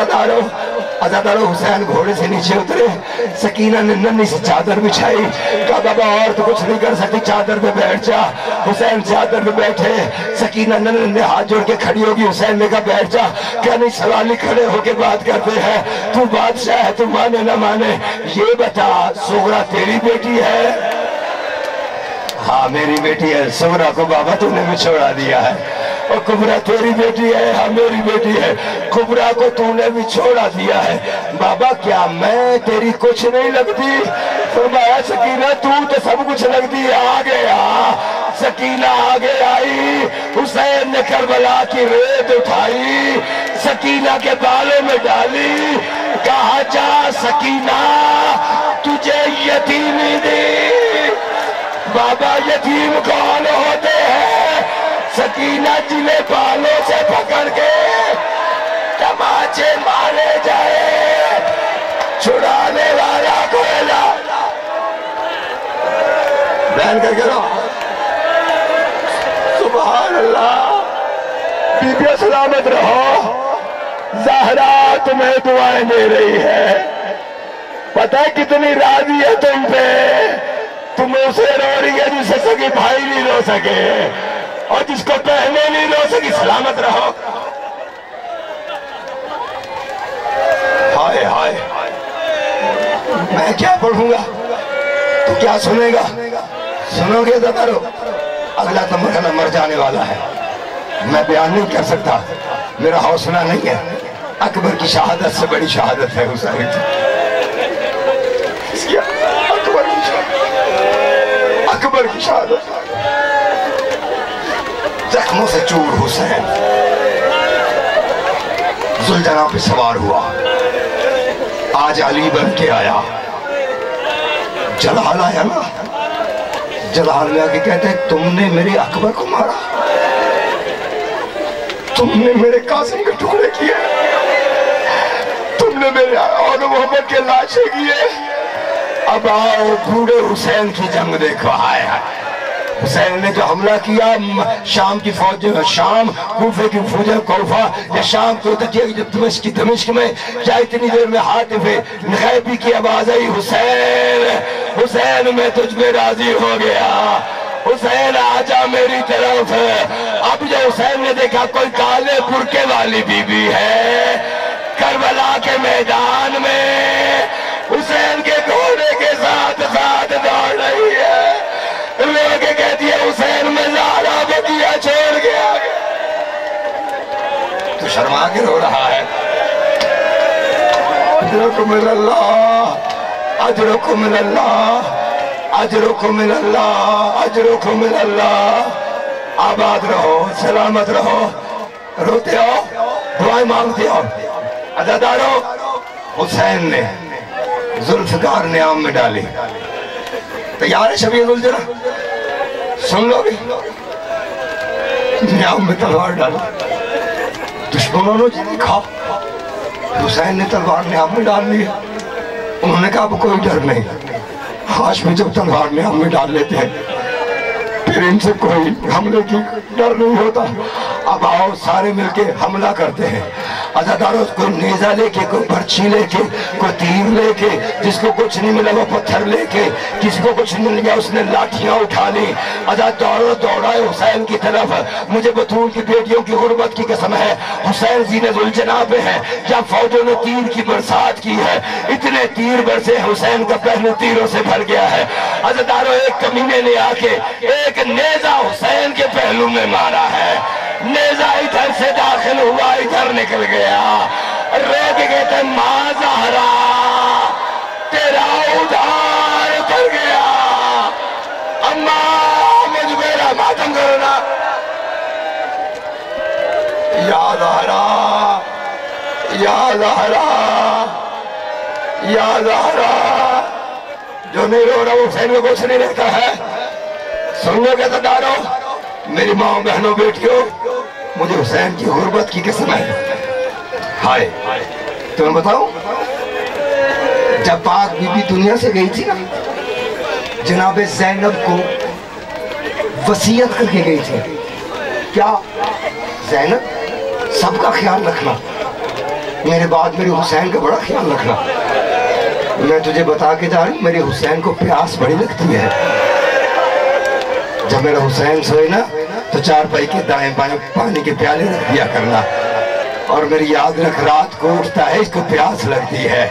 अज़ादारो हुसैन घोड़े से नीचे उतरे, सकीना ने नन्ही सी चादर बिछाई, कहा बाबा और तो कुछ नहीं कर सकती, चादर पे बैठ जा। हुसैन चादर पे बैठे, सकीना नन्हे हाथ जोड़ के खड़ी होगी, हुसैन ने कहा बैठ जा। क्या नहीं सवाली खड़े होके बात करते हैं, तू बादशाह है, तू माने ना माने, ये बता सुगरा तेरी बेटी है? हाँ मेरी बेटी है। सुगरा को बाबा तूने भी छोड़ा दिया है। और कुबरा तेरी बेटी है? हाँ मेरी बेटी है। कुबरा को तूने भी छोड़ा दिया है। बाबा क्या मैं तेरी कुछ नहीं लगती? फरमाया सकीना तू तो सब कुछ लगती है। आ गया सकीना आगे आई, हुसैन ने करबला की रेत उठाई, सकीना के बालों में डाली, कहा जा सकीना तुझे यतीमी दी। बाबा यतीम कौन होते हैं? सकीना जिन्हें बालों से पकड़ के तमाचे मारे जाए, छुड़ाने वाला कोयला बहन करके रहो। सुभान अल्लाह। बीबिया सलामत रहो। ज़हरा तुम्हें दुआएं दे रही है। पता है कितनी राजी है तुम पे। तुम उसे रो रही है जिसे सगी भाई नहीं रो सके, और जिसको पहले नहीं रो सकी। सलामत रहो। हाय हाय, मैं क्या पढ़ूंगा तू क्या सुनेगा? सुनोगे ज़ादारो? अगला तो मरहला मर जाने वाला है, मैं बयान नहीं कर सकता, मेरा हौसला नहीं है। अकबर की शहादत से बड़ी शहादत है हुसैन की। अकबर की शहादत। जख्मों से चूर हुसैन जुलझना पे सवार हुआ, आज अली बन के आया। जलाल आया ना, जलाल में आके कहते हैं तुमने मेरे अकबर को मारा, तुमने मेरे कासिम के टुकड़े किए, तुमने मेरे और मोहम्मद के लाशें किए। अब आओ बूढ़े हुसैन की जंग देखो। हाय हाय, हुसैन ने जो हमला किया, शाम की फौज, शाम कूफे की फौज कौफा, या शाम को दमिश्क में, क्या इतनी देर में हातिफे नगैबी की आवाज आई, हुसैन हुसैन मैं तुझ में राजी हो गया, हुसैन आजा मेरी तरफ। अब जो हुसैन ने देखा कोई काले बुरके वाली बीबी है, करबला के मैदान में हुसैन के घोड़े के साथ साथ दौड़ रही है, लोग कहती है हुसैन में ज़हरा बतिया छोड़ गया, तो शर्मा के रो रहा है। अजरुकुम मिनल्लाह, अजरुकुम मिनल्लाह, अजरुकुम मिनल्लाह, अजरुकुम मिनल्लाह। आबाद रहो, सलामत रहो, रोते आओ, दुआएं मांगते आओ। अज़ादारो, हुसैन ने जुल्फ़िकार ने आम में डाली। तैयार है शबीह जुल्ज़ना? सुन लो भी, आम में तलवार डाली, दुश्मनों ने जी देखा, हुसैन ने तलवार ने आम में डाल ली। उन्होंने कहा अब कोई डर नहीं, हाशमी जब तलवार ने आम में डाल लेते हैं फिर इनसे कोई हमले की डर नहीं होता। अब आओ सारे मिलके हमला करते हैं। अज़ादारों, कोई नेजा लेके, कोई पर्ची लेके, कोई तीर लेके, जिसको कुछ नहीं मिला वो पत्थर लेके, किसको कुछ मिल गया उसने लाठियां उठा ली। अज़ादारों दौड़ाए हुसैन की तरफ। मुझे बतूल की बेटियों की गुर्बत की कसम है, हुसैन जीने जुल्झना पे है, क्या फौजों ने तीर की बरसात की है, इतने तीर बरसे हुसैन का पहलू तीरों से भर गया है। अज़ादारों, एक कमीने ने आके एक नेजा हुसैन के पहलू में मारा है, नेजा इधर से दाखिल हुआ, इधर निकल गया। रोक कहते मां ज़हरा तेरा उधार उतर गया, अम्मा मुझ मेरा मातम करो ना। या ज़हरा, या ज़हरा, या ज़हरा। जो नहीं रो रहा वो हुसैन को कुछ नहीं रहता है। सुन लो क्या ज़ादारो, मेरी माँ बहनों बेटियों, मुझे हुसैन की गुर्बत की कसम है। हाय تمہیں بتاؤں جب پاک بی بی دنیا سے گئی تھی نا جناب زینب کو وصیت کر کے گئی تھی کیا زینب سب کا خیال رکھنا میرے بعد میرے حسین کا بڑا خیال رکھنا میں تجھے بتا کے جا رہی میرے حسین کو پیاس بڑی لگتی ہے جب میرا حسین سوئے نا تو چارپائی کے دائیں بائیں پانی کے پیالے رکھ دیا کرنا اور میری یاد رکھ رات کو اٹھتا ہے اس کو پیاس لگتی ہے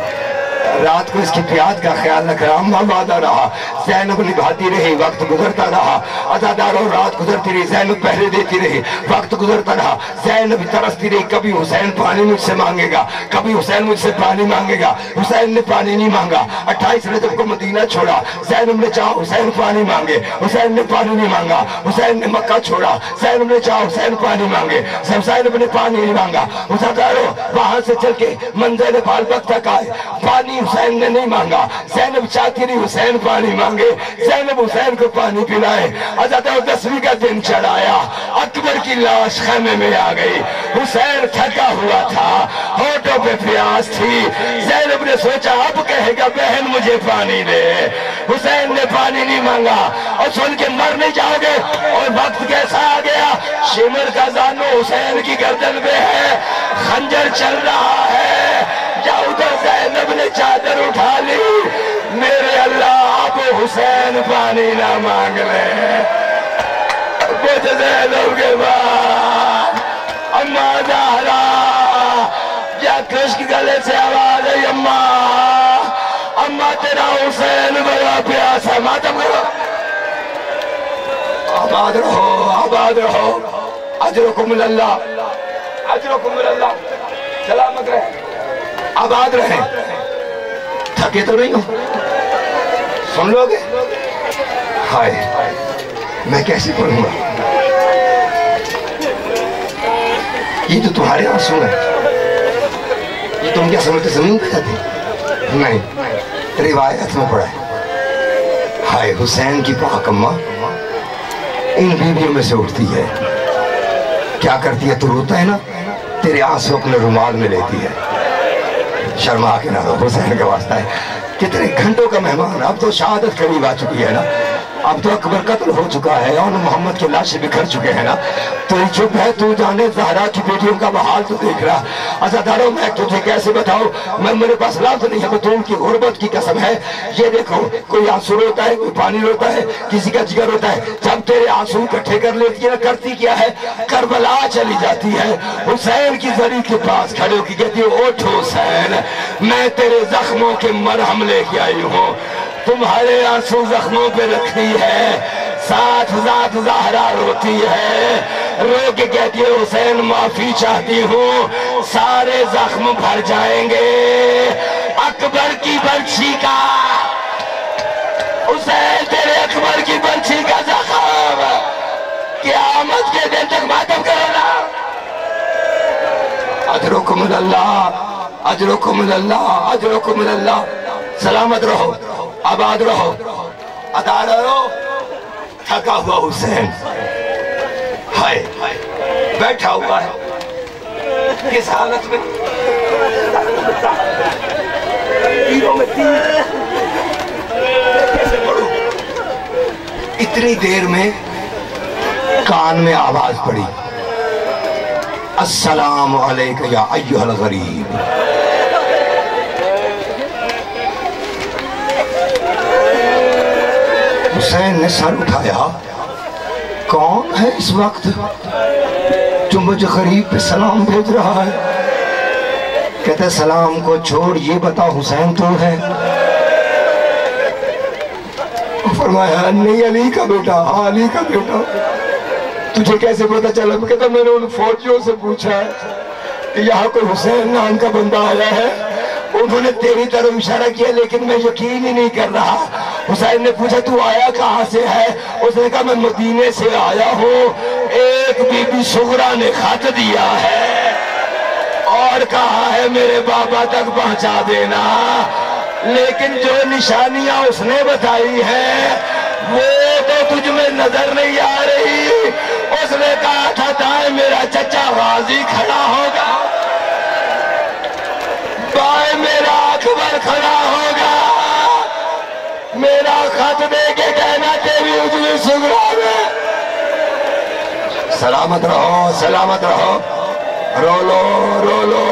رات کو اس کی پیاس کا خیال رکھ رہا اماں وعدہ رہا زینب نبھاتی رہی وقت گزرتا رہا عزاداروں رات گزرتی رہی زینب پہرے دیتی رہی وقت گزرتا رہا زینب ترستی رہی کبھی حسین پانی مجھ سے مانگے گا کبھی حسین مجھ سے پانی مانگے گا حسین نے پانی نہیں مانگا 28 رجب کو مدینہ چھوڑا زینب نے چاہا حسین پانی مانگے حسین نے پانی نہیں مانگا حسین نے مکہ چھوڑا زینب نے چاہا حسین پانی مانگے زینب نے پانی نہیں مانگا عزاداروں وہاں سے چل کے منزل بال وقت تک آئے پانی حسین نے نہیں مانگا زینب چاہتی رہی حسین پانی مانگے زینب حسین کو پانی پلائے عزادہ 10ویں کا دن چڑھایا اکبر کی لاش خیمے میں آ گئی حسین تھکا ہوا تھا ہونٹوں پہ پیاس تھی زینب نے سوچا اب کہے گا بہن مجھے پانی دے حسین نے پانی نہیں مانگا اور سن کے مر نہیں جاؤ گے اور وقت کیسا آ گیا شمر کا زانو حسین کی گردن پہ ہے خنجر چل رہا ہے یا ادھر زینب نے چادر اٹھا لی میرے اللہ اب حسین پانی نہ مانگ لے کچھ زینب کے بعد اماں زہرا یا کشک گلے سے آواز ہے اماں تیرا حسین بڑا پیاسا ماتم کرو آباد رہو اجرکم اللہ اجرکم اللہ سلامت رہے آباد رہے تھکے تو نہیں ہو سن لو گے ہائے میں کیسے پڑھوں گا یہ تو تمہارے آنسو ہیں یہ تم کیا سمجھتے زمین پہ جاتے نہیں روایت میں پڑھا ہے ہائے حسین کی پاک اماں ان بیویوں میں سے اٹھتی ہے کیا کرتی ہے تو روتا ہے نا تیرے آنسو اپنے رومال میں لیتی ہے شرما کے نہ دو حسین کا واسطہ ہے کتنے گھنٹوں کا مہمان اب تو شہادت قریب آ چکی ہے نا اب تو اکبر قتل ہو چکا ہے اور محمد کے لاشیں بکھر چکے ہیں نا تو یہ چپ ہے تو جانے زہرا کی بیٹیوں کا بحال تو دیکھ رہا عزاداروں میں تجھے کیسے بتاؤں میں میرے پاس لفظ نہیں ہے تو ان کی غربت کی قسم ہے یہ دیکھو کوئی آنسو روتا ہے کوئی پانی روتا ہے کسی کا جگر روتا ہے جب تیرے آنسو اکٹھے کر لیتی ہے کرتی کیا ہے کربلا چلی جاتی ہے حسین کی زری کے پاس کھڑے ہو کے کہتی ہے اٹھ حسین میں تیرے زخموں کے مرہم لے کے آئی ہوں تمہارے آنسو زخموں پہ رکھتی ہے ساتھ ذات زہرا روتی ہے رو کے کہتی ہے حسین معافی چاہتی ہوں سارے زخم بھر جائیں گے اکبر کی برچھی کا حسین تیرے اکبر کی برچھی کا زخم قیامت کے دن تک ماتم کرو نا اجرکم اللہ اجرکم اللہ اجرکم اللہ سلامت رہو آباد رہو عطا رہو تھکا ہوا حسین ہائے بیٹھا ہوا ہے کس حالت میں اتنی دیر میں کان میں آواز پڑی السلام علیکم یا ایھا الغریب حسین نے سر اٹھایا کون ہے اس وقت جو مجھے غریب پہ سلام بھیج رہا ہے کہتے سلام کو چھوڑ یہ بتا حسین تو ہے فرمایا نہیں علی کا بیٹا علی کا بیٹا تجھے کیسے پتا چلا کہتا میں نے ان فوجیوں سے پوچھا ہے کہ یہاں کوئی حسین نام کا بندہ آیا ہے انہوں نے تیری طرف اشارہ کیا لیکن میں یقین ہی نہیں کر رہا حسین نے پوچھا تو آیا کہاں سے ہے اس نے کہا میں مدینے سے آیا ہوں ایک بی بی صغرا نے خط دیا ہے اور کہا ہے میرے بابا تک پہنچا دینا لیکن جو نشانیاں اس نے بتائی ہیں وہ تو تجھ میں نظر نہیں آ رہی اس نے کہا تھا دائیں میرا چچا غازی کھڑا ہوگا اجلی سغرا میں سلامت رہو سلامت رہو رو لو رو لو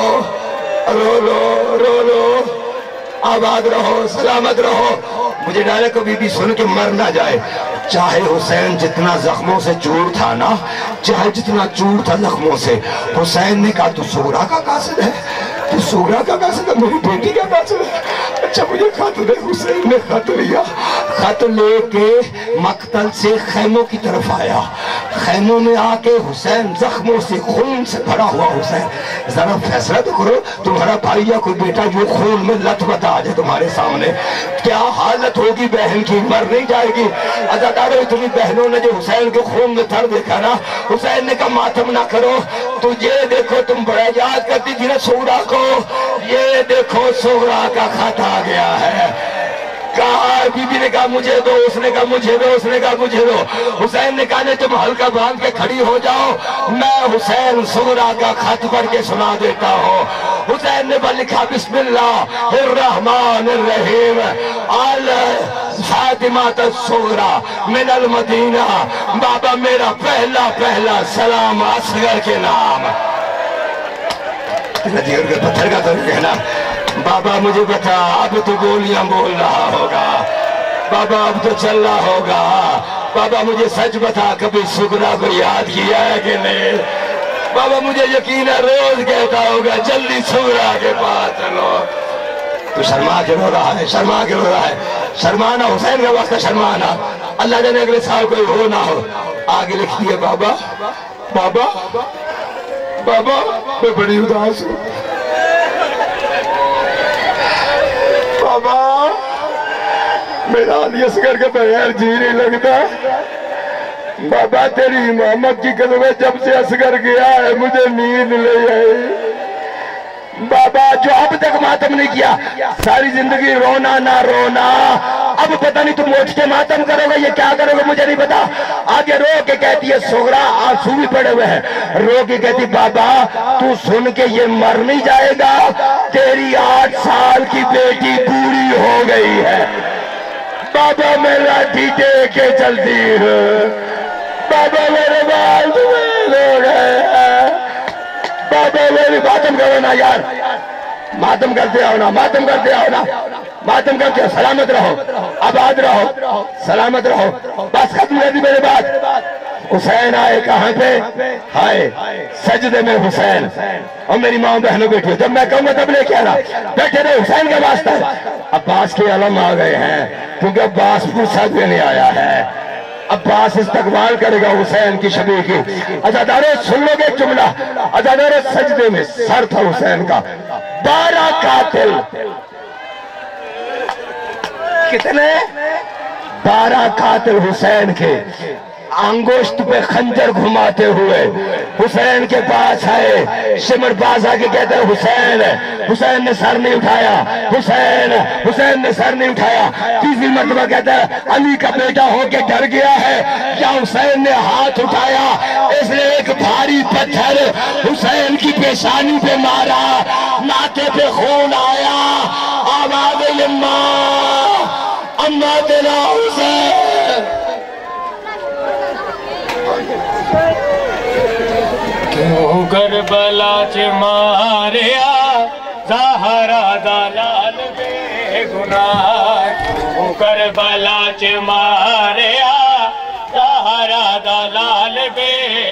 رو لو رو لو آباد رہو سلامت رہو مجھے ڈالے کبھی بھی سن کے مر نہ جائے چاہے حسین جتنا زخموں سے چور تھا نا چاہے جتنا چور تھا زخموں سے حسین نے کہا تو سغرا کا قاصد ہے تو سغرا کا قاصد ہے میری بیٹی کا قاصد ہے اچھا مجھے خط دے حسین نے خط لیا خط لے کے مقتل سے خیموں کی طرف آیا خیموں میں آ کے حسین زخموں سے خون سے بھرا ہوا حسین ذرا فیصلہ تو کرو تمہارا بھائی یا کوئی بیٹا جو خون میں لت بتا آ جائے تمہارے سامنے کیا حالت ہوگی بہن کی مر نہیں جائے گی عزادارو اتنی بہنوں نے جو حسین کو خون میں تھر دیکھا نا حسین نے کہا ماتم نہ کرو تو یہ دیکھو تم بڑا یاد کرتی تھی نا سغرا کو یہ دیکھو سغرا کا خط آ گیا ہے کہا بی بی نے کہا مجھے دو اس نے کہا مجھے دو اس نے کہا مجھے دو حسین نے کہا تم ہلکا باندھ کے کھڑی ہو جاؤ میں حسین سغرا کا خط پڑھ کے سنا دیتا ہوں حسین نے لکھا بسم اللہ الرحمن الرحیم فاطمہ الصغرا من المدینہ بابا میرا پہلا سلام اصغر کے نام ندیر کے پتھر کا تو کہنا بابا مجھے بتا اب تو گولیاں بول رہا ہوگا بابا اب تو چل رہا ہوگا بابا مجھے سچ بتا کبھی سغرا کو یاد کیا ہے کہ نہیں بابا مجھے یقین ہے روز کہتا ہوگا جلدی سغرا کے پاس چلو تو شرما کے رو رہا ہے شرما کے رو رہا ہے شرمانا حسین کا وقت شرمانا اللہ جانے اگلے سال کوئی ہو نہ ہو آگے لکھ دیے بابا بابا بابا میں بڑی اداس ہوں بابا میرا علی اصغر کے بغیر جی نہیں لگتا بابا تیری امامت کی قدم جب سے اصغر گیا ہے مجھے نیند نہیں آئی بابا جو اب تک ماتم نہیں کیا ساری زندگی رونا نہ رونا اب پتہ نہیں تم اٹھ کے ماتم کرو گے یہ کیا کرو گے مجھے نہیں پتا آگے رو کے کہتی ہے سغرا آنسو بھی پڑے ہوئے ہیں رو کے کہتی بابا تو سن کے یہ مر نہیں جائے گا تیری 8 سال کی بیٹی بوڑھی ہو گئی ہے بابا میں لاٹھی دے کے چلتی ہوں بابا میرے بال دھوئے ہو گئے بابا میری ماتم کرو نا یار ماتم کرتے آؤ نا ماتم کرتے آؤ نا ماتم کرتے آؤ سلامت رہو آباد رہو سلامت رہو بس ختم کر دی میرے بات حسین آئے کہاں پہ آئے سجدے میں حسین اور میری ماں بہنوں بیٹھی جب میں کہوں گا تب لے کے آنا بیٹھے رہے حسین کا واسطہ عباس کے علم آ گئے ہیں کیونکہ عباس پوچھا دینے آیا ہے عباس استقبال کرے گا حسین کی شبیہ کی عزادارو سن لو گے ایک جملہ عزادارو سجدے میں سر تھا حسین کا 12 قاتل کتنے 12 قاتل حسین کے انگوشت پہ خنجر گھماتے ہوئے حسین کے پاس آئے شمر باز آگے کہتے ہیں حسین نے سر نہیں اٹھایا حسین نے سر نہیں اٹھایا تیسری مرتبہ کہتا ہے علی کا بیٹا ہو کے ڈر گیا ہے کیا حسین نے ہاتھ اٹھایا اس نے ایک بھاری پتھر حسین کی پیشانی پہ مارا ماتھے پہ خون آیا آواز اماں تیرا حسین کیوں کربلا چ ماریا زہرا دا لال بے گناہ کیوں کربلا چ ماریا زہرا دا لال بے